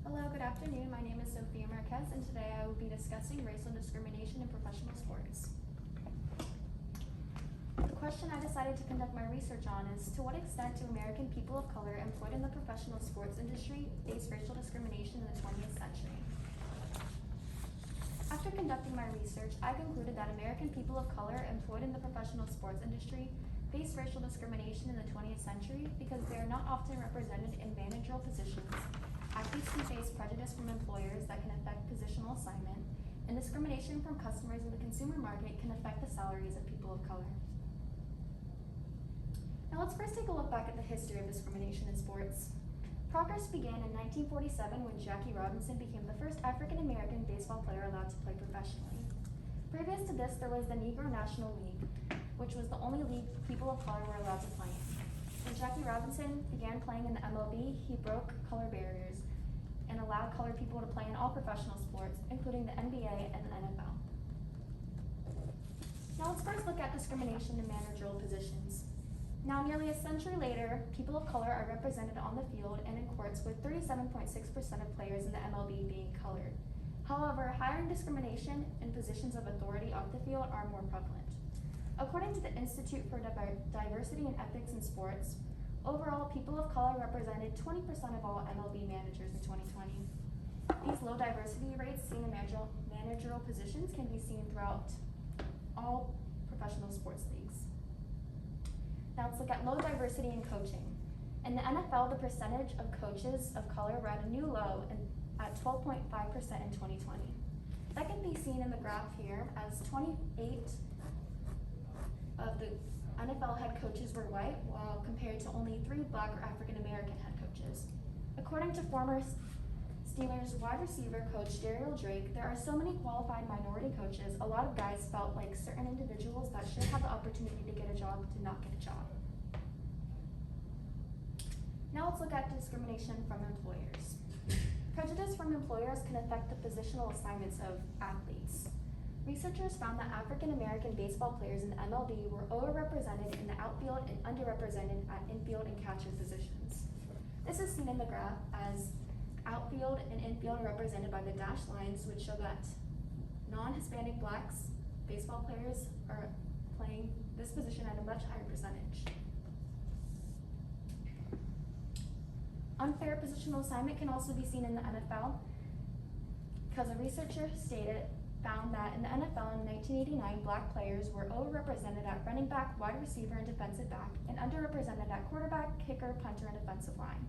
Hello, good afternoon. My name is Sophia Marquez, and today I will be discussing racial discrimination in professional sports. The question I decided to conduct my research on is, to what extent do American people of color employed in the professional sports industry face racial discrimination in the 20th century? After conducting my research, I concluded that American people of color employed in the professional sports industry face racial discrimination in the 20th century because they are not often represented in managerial positions. Athletes can face prejudice from employers that can affect positional assignment, and discrimination from customers in the consumer market can affect the salaries of people of color. Now let's first take a look back at the history of discrimination in sports. Progress began in 1947 when Jackie Robinson became the first African-American baseball player allowed to play professionally. Previous to this, there was the Negro National League, which was the only league people of color were allowed to play in. When Jackie Robinson began playing in the MLB, he broke color barriers and allowed colored people to play in all professional sports, including the NBA and the NFL. Now let's first look at discrimination in managerial positions. Now, nearly a century later, people of color are represented on the field and in courts, with 37.6% of players in the MLB being colored. However, hiring discrimination in positions of authority off the field are more prevalent. According to the Institute for Diversity and Ethics in Sports, overall, people of color represented 20% of all MLB managers in 2020. These low diversity rates seen in managerial positions can be seen throughout all professional sports leagues. Now let's look at low diversity in coaching. In the NFL, the percentage of coaches of color were at a new low at 12.5% in 2020. That can be seen in the graph here, as 28 of the NFL head coaches were white, while compared to only 3 Black or African American head coaches. According to former Steelers wide receiver coach Daryl Drake, there are so many qualified minority coaches, a lot of guys felt like certain individuals that should have the opportunity to get a job did not get a job. Now let's look at discrimination from employers. Prejudice from employers can affect the positional assignments of athletes. Researchers found that African American baseball players in the MLB were overrepresented in the outfield and underrepresented at infield and catcher positions. This is seen in the graph as outfield and infield are represented by the dashed lines, which show that non-Hispanic Blacks baseball players are playing this position at a much higher percentage. Unfair positional assignment can also be seen in the NFL, because a researcher found that in the NFL in 1989, Black players were overrepresented at running back, wide receiver, and defensive back, and underrepresented at quarterback, kicker, punter, and defensive line.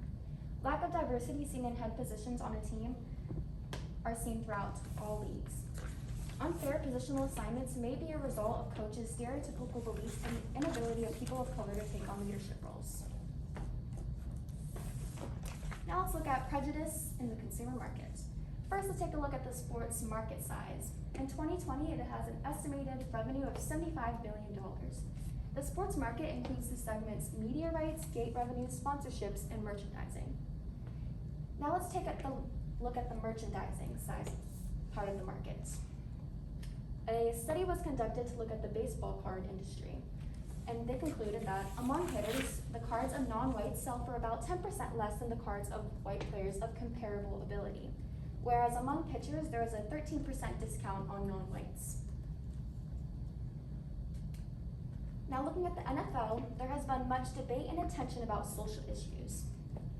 Lack of diversity seen in head positions on a team are seen throughout all leagues. Unfair positional assignments may be a result of coaches' stereotypical beliefs and the inability of people of color to take on leadership roles. Now let's look at prejudice in the consumer market. First, let's take a look at the sports market size. In 2020, it has an estimated revenue of $75 billion. The sports market includes the segments media rights, gate revenues, sponsorships, and merchandising. Now let's take a look at the merchandising size part of the market. A study was conducted to look at the baseball card industry, and they concluded that among hitters, the cards of non-whites sell for about 10% less than the cards of white players of comparable ability. Whereas among pitchers, there is a 13% discount on non-whites. Now looking at the NFL, there has been much debate and attention about social issues.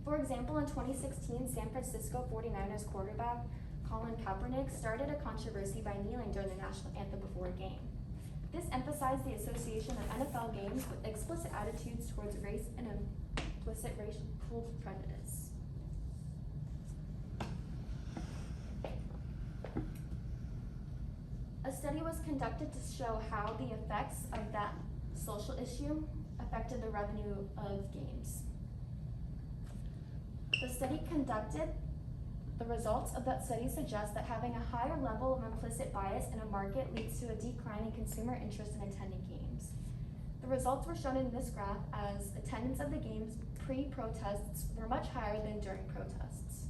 For example, in 2016, San Francisco 49ers quarterback Colin Kaepernick started a controversy by kneeling during the national anthem before a game. This emphasized the association of NFL games with explicit attitudes towards race and implicit racial prejudice. A study was conducted to show how the effects of that social issue affected the revenue of games. The results of that study suggest that having a higher level of implicit bias in a market leads to a decline in consumer interest in attending games. The results were shown in this graph as attendance of the games pre-protests were much higher than during protests.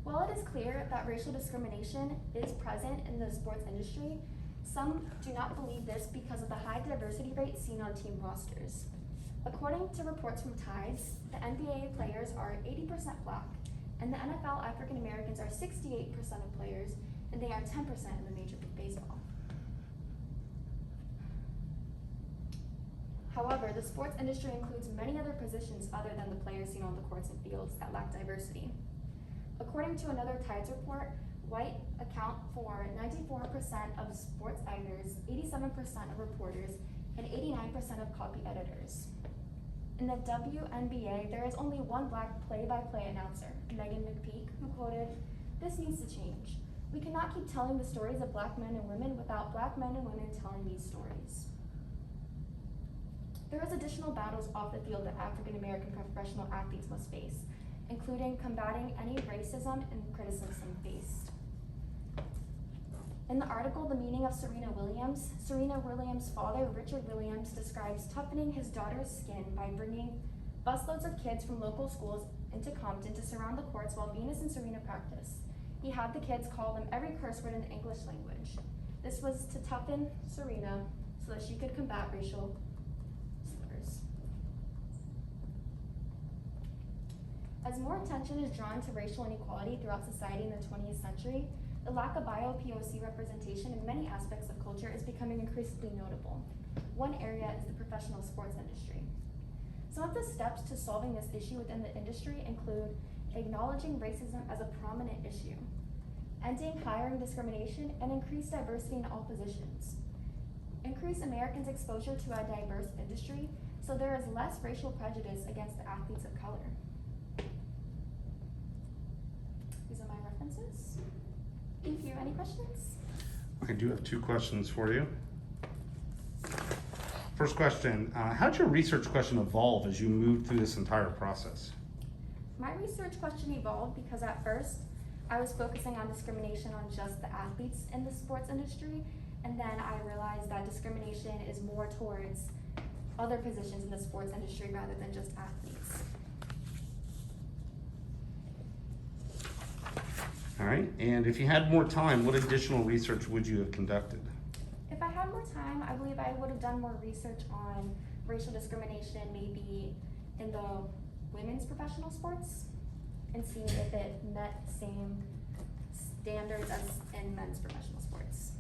While it is clear that racial discrimination is present in the sports industry, some do not believe this because of the high diversity rate seen on team rosters. According to reports from Tides, the NBA players are 80% black, and the NFL African Americans are 68% of players, and they are 10% in the Major League Baseball. However, the sports industry includes many other positions other than the players seen on the courts and fields that lack diversity. According to another Tides report, white account for 94% of sports editors, 87% of reporters, and 89% of copy editors. In the WNBA, there is only one black play-by-play announcer, Megan McPeak, who quoted, "This needs to change. We cannot keep telling the stories of black men and women without black men and women telling these stories." There is additional battles off the field that African American professional athletes must face, including combating any racism and criticism faced. In the article, The Meaning of Serena Williams' father, Richard Williams, describes toughening his daughter's skin by bringing busloads of kids from local schools into Compton to surround the courts while Venus and Serena practice. He had the kids call them every curse word in the English language. This was to toughen Serena so that she could combat racial slurs. As more attention is drawn to racial inequality throughout society in the 20th century, the lack of bio-POC representation in many aspects of culture is becoming increasingly notable. One area is the professional sports industry. Some of the steps to solving this issue within the industry include acknowledging racism as a prominent issue, ending hiring discrimination, and increase diversity in all positions. Increase Americans' exposure to a diverse industry so there is less racial prejudice against the athletes of color. These are my references. Thank you. Any questions? I do have two questions for you. First question, how did your research question evolve as you moved through this entire process? My research question evolved because at first I was focusing on discrimination on just the athletes in the sports industry, and then I realized that discrimination is more towards other positions in the sports industry rather than just athletes. All right, and if you had more time, what additional research would you have conducted? If I had more time, I believe I would have done more research on racial discrimination, maybe in the women's professional sports, and seeing if it met the same standards as in men's professional sports.